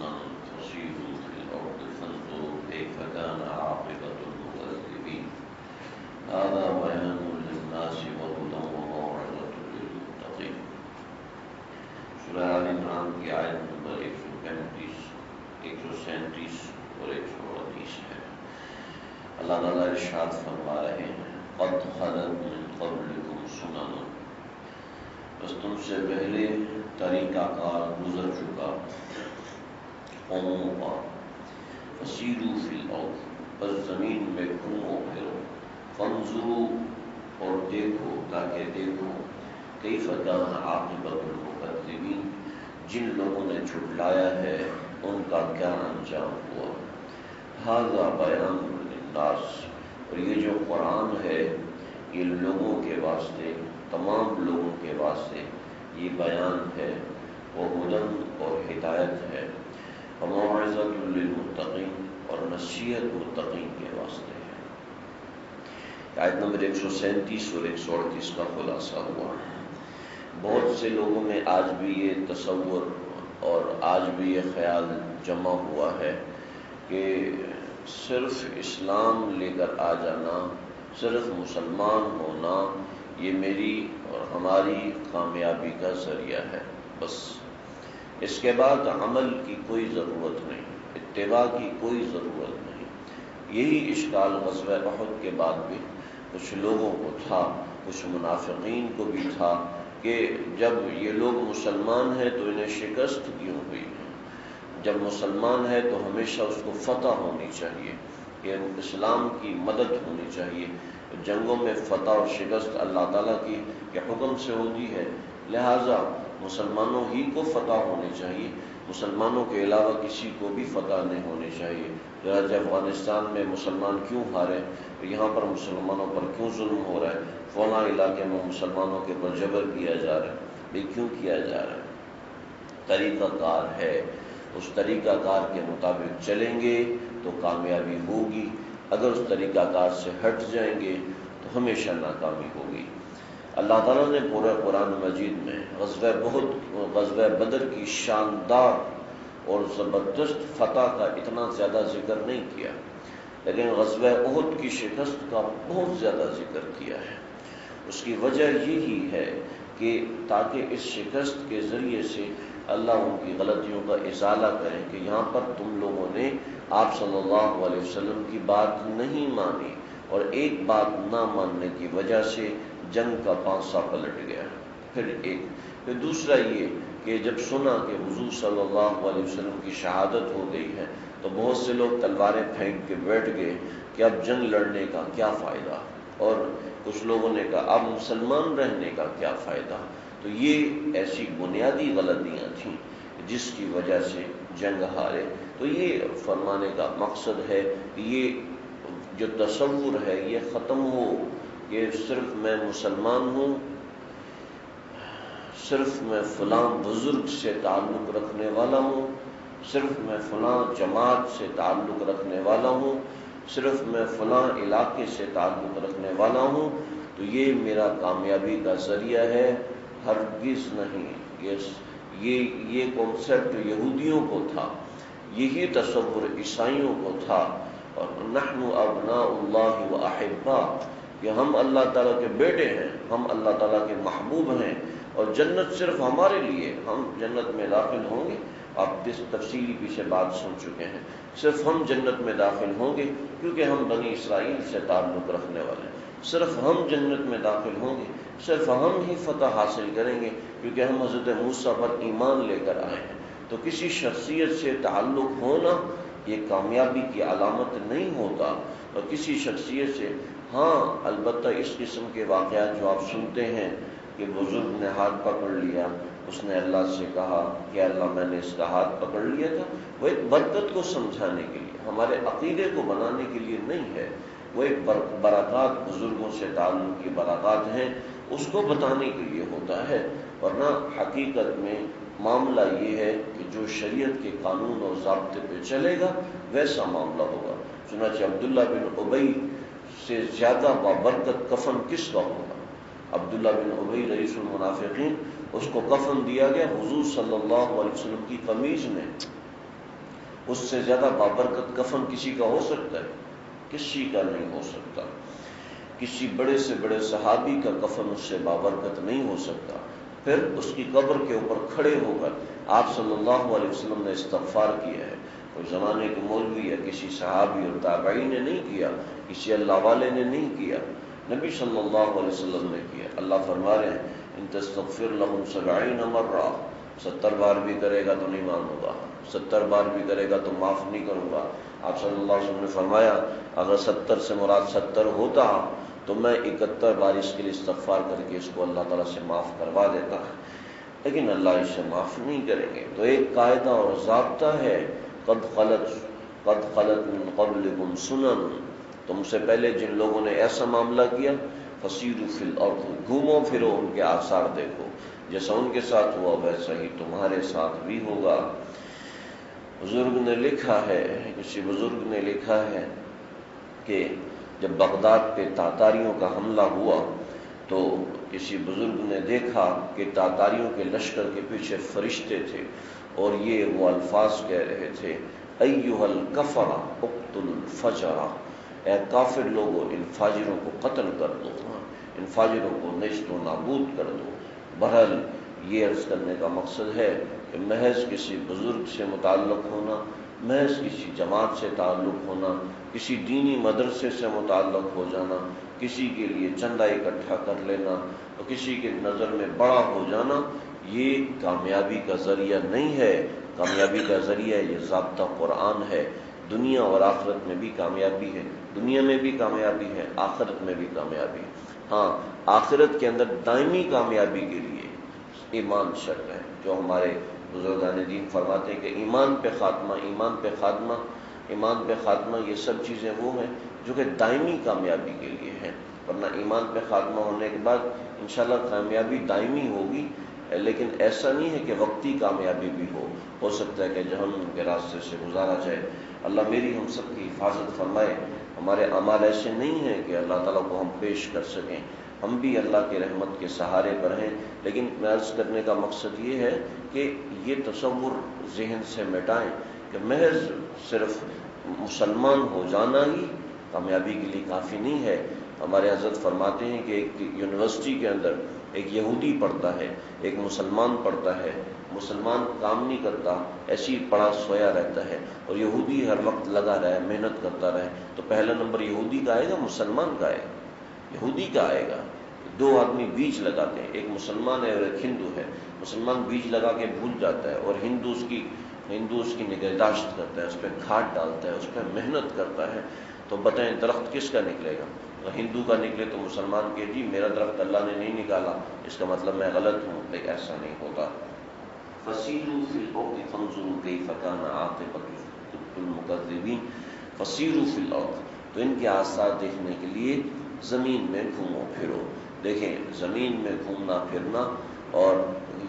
سنن فسیروا فی الارض فانظروا کیف کان عاقبۃ المکذبین هذا بیان للناس وهدى وموعظۃ للمتقین۔ سورہ آل عمران کی آیت نمبر 135، 137 اور 138 ہے۔ اللہ تعالیٰ ارشاد فرما رہے ہیں قد خلت من قبلکم سنن، بس تم سے پہلے طریقہ کار گزر چکا قوموں کا، فسیروا فی الارض، بس زمین میں گھومو پھرو، فانظروا اور دیکھو، تاکہ دیکھو کیف کان عاقبۃ المکذبین، جن لوگوں نے جھٹلایا ہے ان کا کیا انجام ہوا۔ ھذا بیان للناس، اور یہ جو قرآن ہے یہ لوگوں کے واسطے، تمام لوگوں کے واسطے یہ بیان ہے، وہ ہدن اور ہدایت ہے، وموعظۃ للمتقین اور نصیحت متقین کے واسطے ہے۔ آیت نمبر 137 اور 138 کا خلاصہ ہوا۔ بہت سے لوگوں میں آج بھی یہ تصور اور آج بھی یہ خیال جمع ہوا ہے کہ صرف اسلام لے کر آ جانا، صرف مسلمان ہونا یہ میری اور ہماری کامیابی کا ذریعہ ہے، بس اس کے بعد عمل کی کوئی ضرورت نہیں، اتباع کی کوئی ضرورت نہیں۔ یہی اشکال غزوہ احد کے بعد بھی کچھ لوگوں کو تھا، کچھ منافقین کو بھی تھا کہ جب یہ لوگ مسلمان ہیں تو انہیں شکست کیوں ہوئی ہے، جب مسلمان ہے تو ہمیشہ اس کو فتح ہونی چاہیے، کہ اسلام کی مدد ہونی چاہیے۔ جنگوں میں فتح اور شکست اللہ تعالیٰ کی کے حکم سے ہوتی ہے، لہٰذا مسلمانوں ہی کو فتح ہونی چاہیے، مسلمانوں کے علاوہ کسی کو بھی فتح نہیں ہونی چاہیے۔ لہٰذا افغانستان میں مسلمان کیوں ہارے، یہاں پر مسلمانوں پر کیوں ظلم ہو رہا ہے، فلاں علاقے میں مسلمانوں کے اوپر جبر کیا جا رہا ہے، یہ کیوں کیا جا رہا ہے؟ طریقہ کار ہے، اس طریقہ کار کے مطابق چلیں گے تو کامیابی ہوگی، اگر اس طریقہ کار سے ہٹ جائیں گے تو ہمیشہ ناکامی ہوگی۔ اللہ تعالیٰ نے پورا قرآن مجید میں غزوہ بدر کی شاندار اور زبردست فتح کا اتنا زیادہ ذکر نہیں کیا، لیکن غزوہ احد کی شکست کا بہت زیادہ ذکر کیا ہے۔ اس کی وجہ یہی ہے کہ تاکہ اس شکست کے ذریعے سے اللہ ان کی غلطیوں کا ازالہ کرے کہ یہاں پر تم لوگوں نے آپ صلی اللہ علیہ وسلم کی بات نہیں مانی، اور ایک بات نہ ماننے کی وجہ سے جنگ کا پانسا پلٹ گیا۔ پھر دوسرا یہ کہ جب سنا کہ حضور صلی اللہ علیہ وسلم کی شہادت ہو گئی ہے تو بہت سے لوگ تلواریں پھینک کے بیٹھ گئے کہ اب جنگ لڑنے کا کیا فائدہ، اور کچھ لوگوں نے کہا اب مسلمان رہنے کا کیا فائدہ۔ تو یہ ایسی بنیادی غلطیاں تھیں جس کی وجہ سے جنگ ہارے۔ تو یہ فرمانے کا مقصد ہے کہ یہ جو تصور ہے یہ ختم ہو کہ صرف میں مسلمان ہوں، صرف میں فلاں بزرگ سے تعلق رکھنے والا ہوں، صرف میں فلاں جماعت سے تعلق رکھنے والا ہوں، صرف میں فلاں علاقے سے تعلق رکھنے والا ہوں تو یہ میرا کامیابی کا ذریعہ ہے، ہرگز نہیں۔ یہ کنسپٹ یہودیوں کو تھا، یہی تصور عیسائیوں کو تھا، اور نحن ابناء اللہ واحباء، کہ ہم اللہ تعالیٰ کے بیٹے ہیں، ہم اللہ تعالیٰ کے محبوب ہیں، اور جنت صرف ہمارے لیے، ہم جنت میں داخل ہوں گے۔ آپ اس تفصیلی پیچھے بات سن چکے ہیں، صرف ہم جنت میں داخل ہوں گے کیونکہ ہم بنی اسرائیل سے تعلق رکھنے والے ہیں، صرف ہم جنت میں داخل ہوں گے، صرف ہم ہی فتح حاصل کریں گے کیونکہ ہم حضرت موسیٰ پر ایمان لے کر آئے ہیں۔ تو کسی شخصیت سے تعلق ہونا یہ کامیابی کی علامت نہیں ہوتا، اور کسی شخصیت سے ہاں البتہ اس قسم کے واقعات جو آپ سنتے ہیں کہ بزرگ نے ہاتھ پکڑ لیا، اس نے اللہ سے کہا کہ اللہ میں نے اس کا ہاتھ پکڑ لیا تھا، وہ ایک برکت کو سمجھانے کے لیے، ہمارے عقیدے کو بنانے کے لیے نہیں ہے، وہ ایک برکات، بزرگوں سے تعلق کی برکات ہیں، اس کو بتانے کے لیے ہوتا ہے، ورنہ حقیقت میں معاملہ یہ ہے کہ جو شریعت کے قانون اور ضابطے پہ چلے گا ویسا معاملہ ہوگا۔ چنانچہ عبداللہ بن ابی سے زیادہ بابرکت کفن کس کا ہوگا؟ عبداللہ بن ابی رئیس المنافقین، اس کو کفن دیا گیا حضور صلی اللہ علیہ وسلم کی قمیض میں، اس سے زیادہ بابرکت کفن کسی کا ہو سکتا ہے؟ کسی کا نہیں ہو سکتا۔ کسی بڑے سے بڑے صحابی کا کفن اس سے بابرکت نہیں ہو سکتا۔ پھر اس کی قبر کے اوپر کھڑے ہو کر آپ صلی اللہ علیہ وسلم نے استغفار کیا ہے۔ کوئی زمانے کے مولوی یا کسی صحابی اور تابعی نے نہیں کیا، کسی اللہ والے نے نہیں کیا، نبی صلی اللہ علیہ وسلم نے کیا۔ اللہ فرما رہے ہیں ان تستغفر لهم 70 مرہ، 70 بار بھی کرے گا تو نہیں مانوں گا، 70 بار بھی کرے گا تو معاف نہیں کروں گا۔ آپ صلی اللہ علیہ وسلم نے فرمایا اگر 70 سے مراد 70 ہوتا تو میں 71 بار اس کے لیے استغفار کر کے اس کو اللہ تعالیٰ سے معاف کروا دیتا، لیکن اللہ اسے معاف نہیں کریں گے۔ تو ایک قاعدہ اور ضابطہ ہے، قد خلت من قبلکم سنن، تم سے پہلے جن لوگوں نے ایسا معاملہ کیا، فسیروا فی الارض، گھومو پھرو ان کے آثار دیکھو، جیسا ان کے ساتھ ہوا ویسا ہی تمہارے ساتھ بھی ہوگا۔ بزرگ نے لکھا ہے، کسی بزرگ نے لکھا ہے کہ جب بغداد پہ تاتاریوں کا حملہ ہوا تو کسی بزرگ نے دیکھا کہ تاتاریوں کے لشکر کے پیچھے فرشتے تھے اور یہ وہ الفاظ کہہ رہے تھے ایھا الکفرہ اقتلوا الفجرہ، اے کافر لوگوں ان فاجروں کو قتل کر دو، ان فاجروں کو نیست و نابود کر دو۔ بہرحال یہ عرض کرنے کا مقصد ہے کہ محض کسی بزرگ سے متعلق ہونا، محض کسی جماعت سے تعلق ہونا، کسی دینی مدرسے سے متعلق ہو جانا، کسی کے لیے چندہ اکٹھا کر لینا اور کسی کے نظر میں بڑا ہو جانا، یہ کامیابی کا ذریعہ نہیں ہے۔ کامیابی کا ذریعہ یہ ضابطہ قرآن ہے۔ دنیا اور آخرت میں بھی کامیابی ہے، دنیا میں بھی کامیابی ہے، آخرت میں بھی کامیابی ہے۔ ہاں، آخرت کے اندر دائمی کامیابی کے لیے ایمان شرط ہے، جو ہمارے بزرگان دین فرماتے ہیں کہ ایمان پہ خاتمہ، ایمان پہ خاتمہ، ایمان پہ خاتمہ، یہ سب چیزیں وہ ہیں جو کہ دائمی کامیابی کے لیے ہیں، ورنہ ایمان پہ خاتمہ ہونے کے بعد انشاءاللہ کامیابی دائمی ہوگی، لیکن ایسا نہیں ہے کہ وقتی کامیابی بھی ہو سکتا ہے کہ جہنم کے راستے سے گزارا جائے۔ اللہ میری ہم سب کی حفاظت فرمائے۔ ہمارے اعمال ایسے نہیں ہیں کہ اللہ تعالیٰ کو ہم پیش کر سکیں، ہم بھی اللہ کی رحمت کے سہارے پر ہیں، لیکن میں عرض کرنے کا مقصد یہ ہے کہ یہ تصور ذہن سے مٹائیں کہ محض صرف مسلمان ہو جانا ہی کامیابی کے لیے کافی نہیں ہے۔ ہمارے حضرت فرماتے ہیں کہ ایک یونیورسٹی کے اندر ایک یہودی پڑھتا ہے، ایک مسلمان پڑھتا ہے، مسلمان کام نہیں کرتا، ایسے ہی پڑا سویا رہتا ہے، اور یہودی ہر وقت لگا رہے، محنت کرتا رہے، تو پہلا نمبر یہودی کا آئے گا، مسلمان کا آئے گا؟ یہودی کا آئے گا۔ دو آدمی بیج لگاتے ہیں، ایک مسلمان ہے اور ایک ہندو ہے، مسلمان بیج لگا کے بھول جاتا ہے اور ہندو اس کی نگہداشت کرتا ہے، اس پہ کھاد ڈالتا ہے، اس پہ محنت کرتا ہے، تو بتائیں درخت کس کا نکلے گا؟ اگر ہندو کا نکلے تو مسلمان کہ جی میرا درخت اللہ نے نہیں نکالا، اس کا مطلب میں غلط ہوں، لیکن ایسا نہیں ہوتا۔ فسیروا فی الارض فانظروا کیف کان عاقبۃ المکذبین، فسیروا فی الارض، تو ان کے آثار دیکھنے کے لیے زمین میں گھومو پھرو۔ دیکھیں زمین میں گھومنا پھرنا اور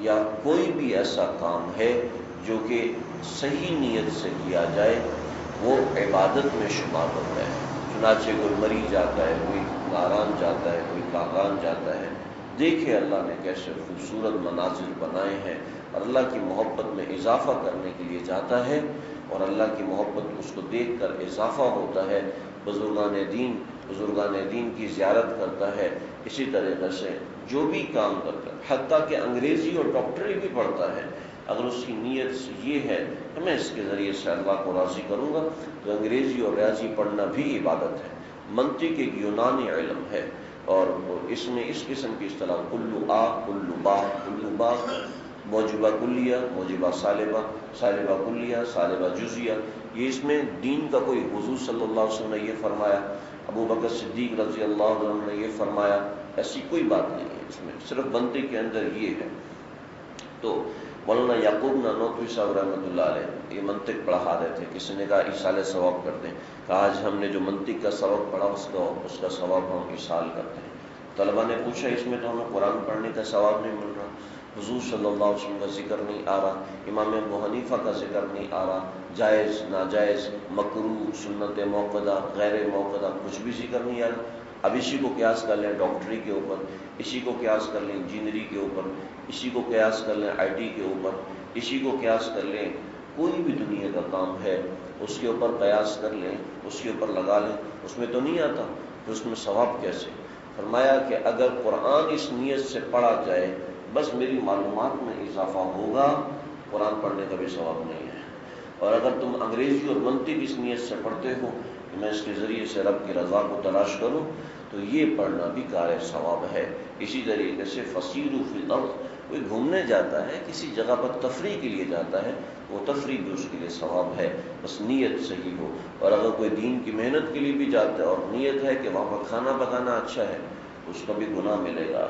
یا کوئی بھی ایسا کام ہے جو کہ صحیح نیت سے کیا جائے وہ عبادت میں شمار ہوتا ہے۔ چنانچہ کوئی مری جاتا ہے، کوئی ناران جاتا ہے، کوئی کاغان جاتا ہے، دیکھے اللہ نے کیسے خوبصورت مناظر بنائے ہیں، اور اللہ کی محبت میں اضافہ کرنے کے لیے جاتا ہے اور اللہ کی محبت اس کو دیکھ کر اضافہ ہوتا ہے، بزرگان دین کی زیارت کرتا ہے۔ اسی طریقے سے جو بھی کام کرتا ہے، حتیٰ کہ انگریزی اور ڈاکٹری بھی پڑھتا ہے، اگر اس کی نیت یہ ہے کہ میں اس کے ذریعے سے اللہ کو راضی کروں گا، تو انگریزی اور ریاضی پڑھنا بھی عبادت ہے۔ منطق ایک یونانی علم ہے، اور اس میں اس قسم کی اصطلاح کلو آ کلو با، موجبہ کلیہ، موجبہ سالبہ، سالبہ کلیہ، سالبہ جزیہ، یہ اس میں دین کا کوئی، حضور صلی اللہ علیہ وسلم نے یہ فرمایا، ابو بکر صدیق رضی اللہ عنہ نے یہ فرمایا، ایسی کوئی بات نہیں ہے اس میں، صرف منطق کے اندر یہ ہے۔ تو مولانا یعقوب نانوتوی صاحب رحمۃ اللہ علیہ یہ منطق پڑھا رہے تھے، کسی نے کہا ایصال ثواب کرتے ہیں، کہا آج ہم نے جو منطق کا سبق پڑھا اس کا ثواب ہم ایصال کرتے ہیں۔ طلبہ نے پوچھا اس میں تو ہمیں قرآن پڑھنے کا ثواب نہیں مل رہا، حضور صلی اللہ علیہ وسلم کا ذکر نہیں آ رہا، امام ابو حنیفہ کا ذکر نہیں آ رہا، جائز ناجائز مکروہ سنت موقدہ غیر موقدہ کچھ بھی ذکر نہیں آ رہا۔ اب اسی کو قیاس کر لیں ڈاکٹری کے اوپر، اسی کو قیاس کر لیں انجینئرنگ کے اوپر، اسی کو قیاس کر لیں آئی ٹی کے اوپر، اسی کو قیاس کر لیں کوئی بھی دنیا کا کام ہے اس کے اوپر قیاس کر لیں، اس کے اوپر لگا لیں، اس میں تو نہیں آتا، تو اس میں ثواب کیسے؟ فرمایا کہ اگر قرآن اس نیت سے پڑھا جائے بس میری معلومات میں اضافہ ہوگا، قرآن پڑھنے کا بھی ثواب نہیں ہے۔ اور اگر تم انگریزی اور منطق اس نیت سے پڑھتے ہو کہ میں اس کے ذریعے سے رب کی رضا کو تلاش کروں، تو یہ پڑھنا بھی کار ثواب ہے۔ اسی طریقے سے فسیروا فی الارض، کوئی گھومنے جاتا ہے کسی جگہ پر تفریح کے لیے جاتا ہے، وہ تفریح بھی اس کے لیے ثواب ہے، بس نیت صحیح ہو۔ اور اگر کوئی دین کی محنت کے لیے بھی جاتا ہے اور نیت ہے کہ وہاں پر کھانا پکانا اچھا ہے، اس کا بھی گناہ ملے گا،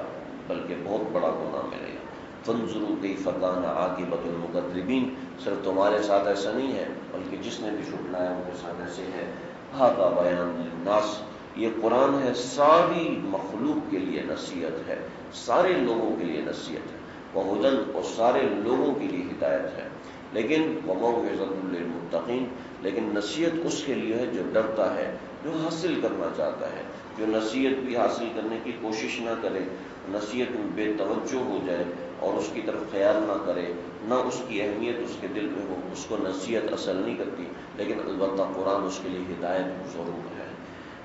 بلکہ بہت بڑا گناہ ملے گا۔ فانظروا کیف کان عاقبۃ المکذبین، صرف تمہارے ساتھ ایسا نہیں ہے بلکہ جس نے بھی جھٹلایا ان کے ساتھ ایسے ہے۔ ھذا بیان للناس، یہ قرآن ہے ساری مخلوق کے لیے نصیحت ہے، سارے لوگوں کے لیے نصیحت ہے، وہدی، اور سارے لوگوں کے لیے ہدایت ہے، لیکن وموعظۃ للمتقین، لیکن نصیحت اس کے لیے ہے جو ڈرتا ہے، جو حاصل کرنا چاہتا ہے، جو نصیحت بھی حاصل کرنے کی کوشش نہ کرے، نصیحت میں بے توجہ ہو جائے اور اس کی طرف خیال نہ کرے، نہ اس کی اہمیت اس کے دل میں ہو، اس کو نصیحت اثر نہیں کرتی، لیکن البتہ قرآن اس کے لیے ہدایت ضرور ہے۔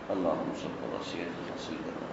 اللہ ہم سب کو نصیحت حاصل کرنا